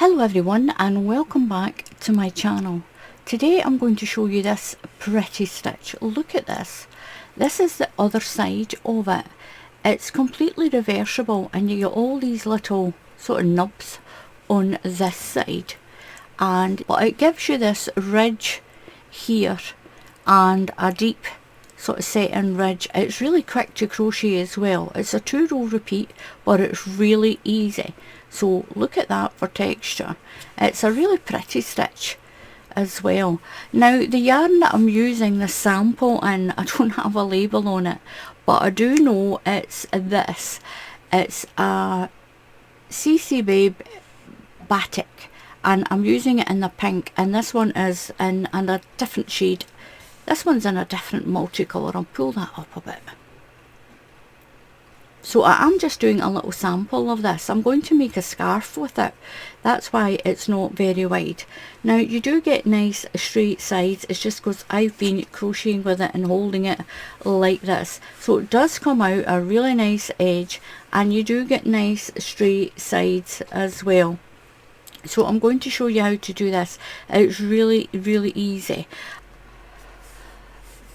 Hello everyone and welcome back to my channel. Today I'm going to show you this pretty stitch. Look at this. This is the other side of it. It's completely reversible and you get all these little sort of nubs on this side, and it gives you this ridge here and a deep sort of setting ridge. It's really quick to crochet as well. It's a 2-row repeat, but it's really easy. So look at that for texture. It's a really pretty stitch as well. Now the yarn that I'm using, the sample, and I don't have a label on it, but I do know it's this. It's a CC Babe batik and I'm using it in the pink, and this one is in a different shade. This one's in a different multicolour. I'll pull that up a bit. So I am just doing a little sample of this. I'm going to make a scarf with it. That's why it's not very wide. Now you do get nice straight sides. It's just because I've been crocheting with it and holding it like this. So it does come out a really nice edge, and you do get nice straight sides as well. So I'm going to show you how to do this. It's really easy.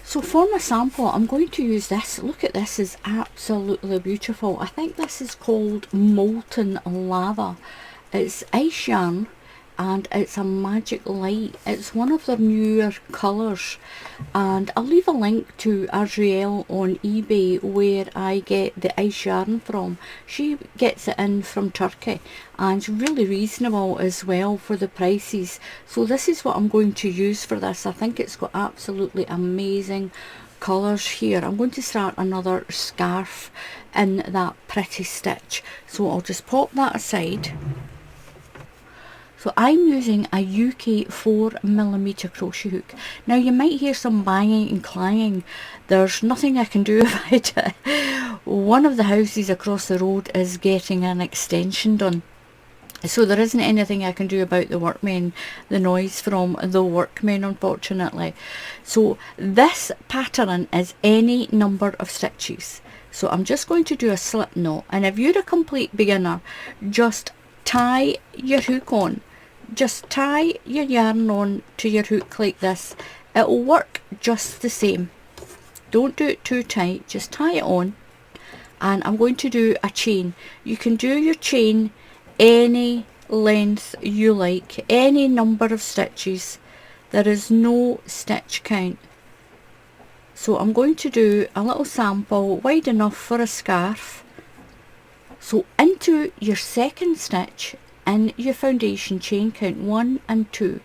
So for my sample, I'm going to use this. Look at this, is absolutely beautiful. I think this is called Molten Lava. It's ice yarn and it's a magic light. It's one of their newer colours, and I'll leave a link to Adrielle on eBay where I get the ice yarn from. She gets it in from Turkey and it's really reasonable as well for the prices. So this is what I'm going to use for this. I think it's got absolutely amazing colours here. I'm going to start another scarf in that pretty stitch, so I'll just pop that aside. So I'm using a UK 4mm crochet hook. Now you might hear some banging and clanging. There's nothing I can do about it. One of the houses across the road is getting an extension done, so there isn't anything I can do about the workmen, the noise from the workmen, unfortunately. So this pattern is any number of stitches. So I'm just going to do a slip knot, and if you're a complete beginner, just tie your hook on. Just tie your yarn on to your hook like this. It'll work just the same. Don't do it too tight, just tie it on. And I'm going to do a chain. You can do your chain any length you like, any number of stitches. There is no stitch count. So I'm going to do a little sample wide enough for a scarf. So into your second stitch in your foundation chain count 1 and 2,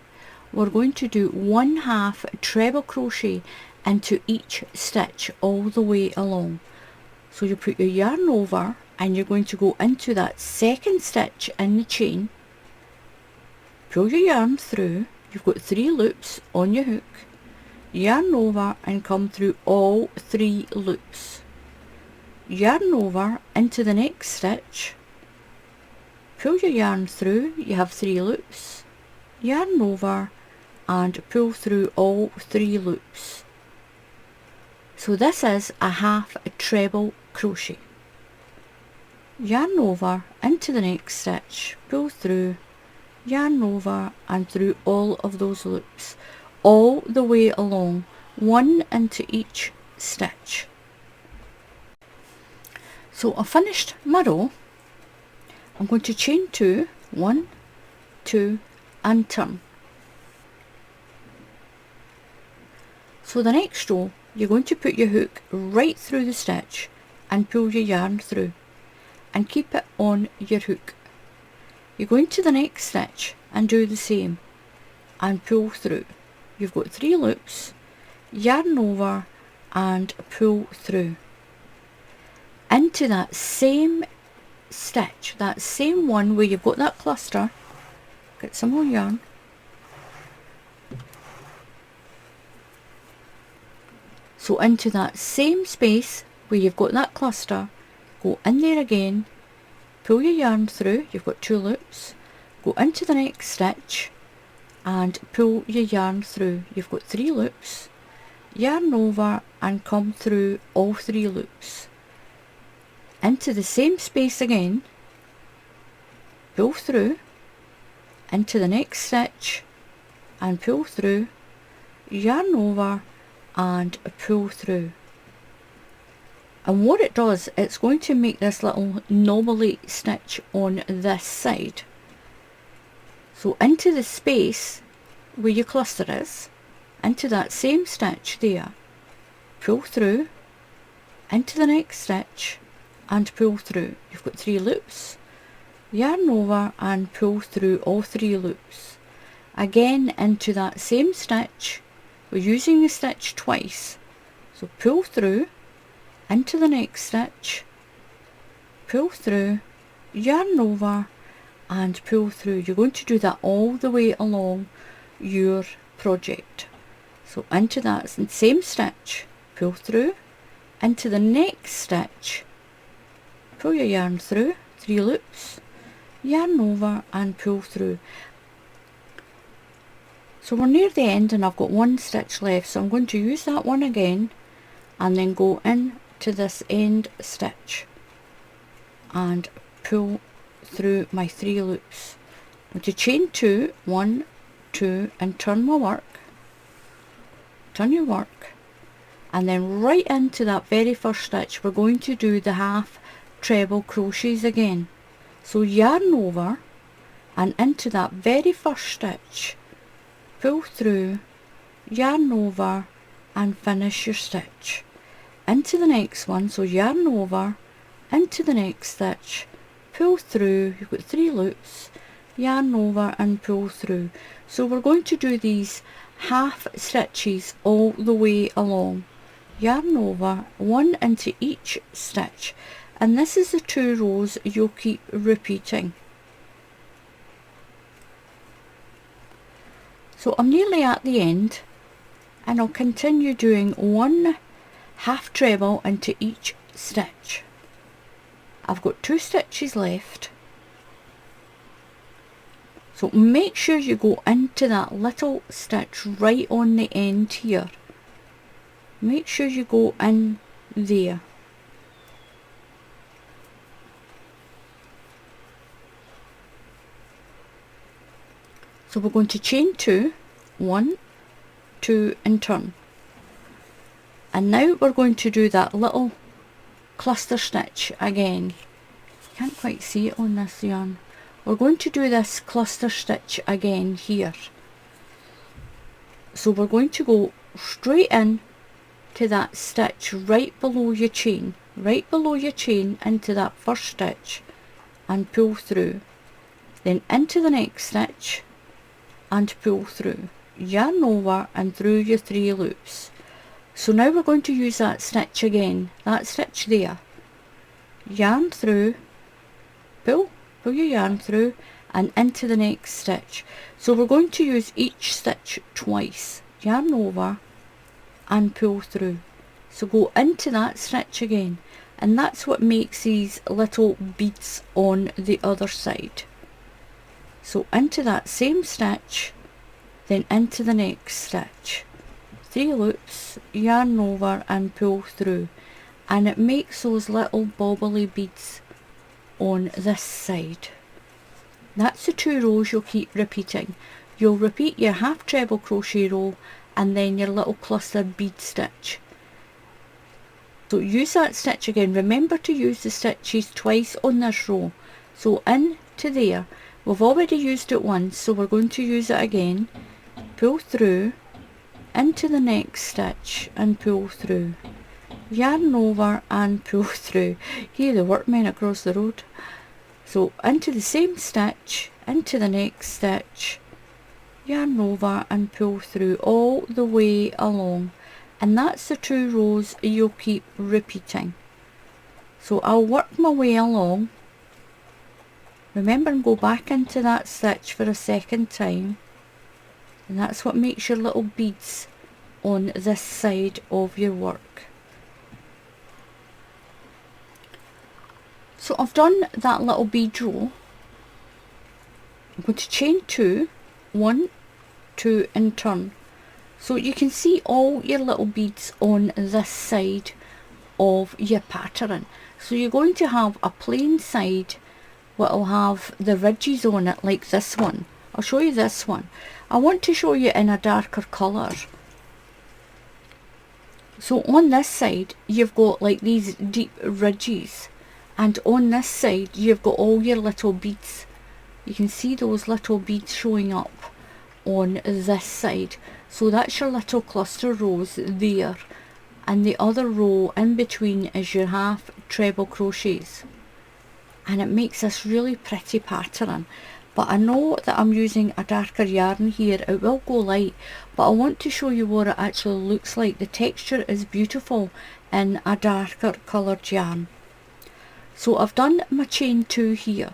we're going to do 1/2 treble crochet into each stitch all the way along. So you put your yarn over and you're going to go into that second stitch in the chain, pull your yarn through. You've got 3 loops on your hook, yarn over and come through all 3 loops, yarn over into the next stitch, pull your yarn through. You have 3 loops, yarn over and pull through all 3 loops. So this is a 1/2 treble crochet. Yarn over into the next stitch, pull through, yarn over and through all of those loops all the way along, 1 into each stitch. So I've finished my row. I'm going to chain 2, 1, 2 and turn. So the next row you're going to put your hook right through the stitch and pull your yarn through and keep it on your hook. You're going to the next stitch and do the same and pull through. You've got 3 loops, yarn over and pull through into that same stitch, that same one where you've got that cluster. Get some more yarn, so into that same space where you've got that cluster, go in there again, pull your yarn through. You've got 2 loops, go into the next stitch and pull your yarn through. You've got 3 loops, yarn over and come through all 3 loops into the same space again, pull through into the next stitch and pull through, yarn over and pull through. And what it does, it's going to make this little knobbly stitch on this side. So into the space where your cluster is, into that same stitch there, pull through, into the next stitch and pull through. You've got 3 loops, yarn over and pull through all 3 loops. Again into that same stitch, we're using the stitch twice, so pull through, into the next stitch, pull through, yarn over and pull through. You're going to do that all the way along your project. So into that same stitch, pull through, into the next stitch, pull your yarn through, 3 loops, yarn over and pull through. So we're near the end and I've got 1 stitch left, so I'm going to use that one again and then go in to this end stitch and pull through my 3 loops. I'm going to chain 2, 1, 2 and turn my work, turn your work, and then right into that very first stitch we're going to do the half treble crochets again. So yarn over and into that very first stitch, pull through, yarn over and finish your stitch. Into the next one, so yarn over, into the next stitch, pull through, you've got 3 loops, yarn over and pull through. So we're going to do these half stitches all the way along. Yarn over, 1 into each stitch, and this is the 2 rows you'll keep repeating. So I'm nearly at the end and I'll continue doing 1 half treble into each stitch. I've got 2 stitches left, so make sure you go into that little stitch right on the end here. Make sure you go in there. So we're going to chain 2, 1, 2 and turn. And now we're going to do that little cluster stitch again. Can't quite see it on this yarn. We're going to do this cluster stitch again here. So we're going to go straight in to that stitch right below your chain, into that first stitch and pull through. Then into the next stitch and pull through, yarn over and through your 3 loops. So now we're going to use that stitch again, that stitch there, yarn through, pull your yarn through and into the next stitch. So we're going to use each stitch twice, yarn over and pull through. So go into that stitch again, and that's what makes these little beads on the other side. So into that same stitch, then into the next stitch, 3 loops, yarn over and pull through, and it makes those little bobbly beads on this side. That's the 2 rows you'll keep repeating. You'll repeat your half treble crochet row and then your little cluster bead stitch. So use that stitch again. Remember to use the stitches twice on this row. So into there, we've already used it once, so we're going to use it again. Pull through, into the next stitch and pull through, yarn over and pull through. Here the workmen across the road. So into the same stitch, into the next stitch, yarn over and pull through all the way along, and that's the 2 rows you'll keep repeating. So I'll work my way along. Remember and go back into that stitch for a second time, and that's what makes your little beads on this side of your work. So I've done that little bead row. I'm going to chain 2, 1, 2 and turn. So you can see all your little beads on this side of your pattern. So you're going to have a plain side what will have the ridges on it like this one, I'll show you this one. I want to show you in a darker colour. So on this side you've got like these deep ridges, and on this side you've got all your little beads. You can see those little beads showing up on this side. So that's your little cluster rows there, and the other row in between is your half treble crochets, and it makes this really pretty pattern. But I know that I'm using a darker yarn here, it will go light, but I want to show you what it actually looks like. The texture is beautiful in a darker coloured yarn. So I've done my chain 2 here.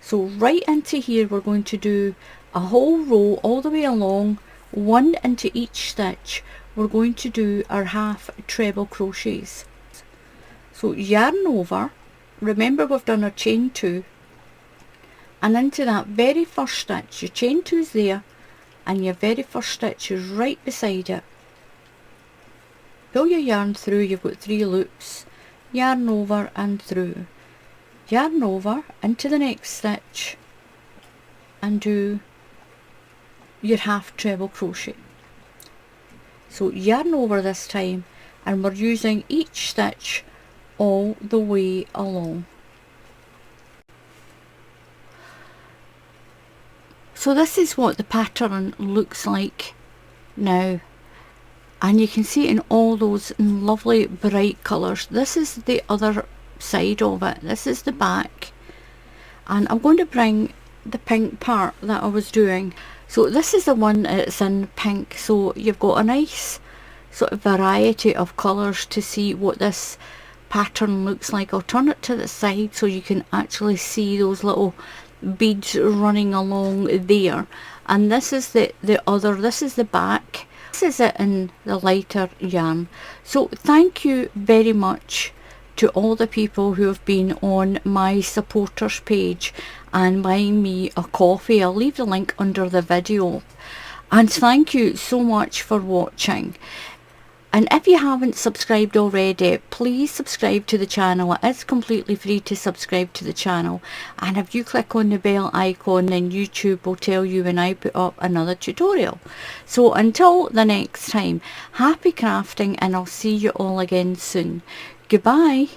So right into here we're going to do a whole row all the way along, 1 into each stitch. We're going to do our half treble crochets. So yarn over, remember we've done our chain 2, and into that very first stitch, your chain 2 is there and your very first stitch is right beside it. Pull your yarn through, you've got 3 loops, yarn over and through, yarn over into the next stitch and do your half treble crochet. So yarn over this time, and we're using each stitch all the way along. So this is what the pattern looks like now, and you can see it in all those lovely bright colours. This is the other side of it, this is the back, and I'm going to bring the pink part that I was doing. So this is the one that's in pink, so you've got a nice sort of variety of colours to see what this pattern looks like. I'll turn it to the side so you can actually see those little beads running along there, and this is the other, this is the back, this is it in the lighter yarn. So thank you very much to all the people who have been on my supporters page and buying me a coffee. I'll leave the link under the video, and thank you so much for watching. And if you haven't subscribed already, please subscribe to the channel. It is completely free to subscribe to the channel, and if you click on the bell icon, then YouTube will tell you when I put up another tutorial. So until the next time, happy crafting, and I'll see you all again soon. Goodbye.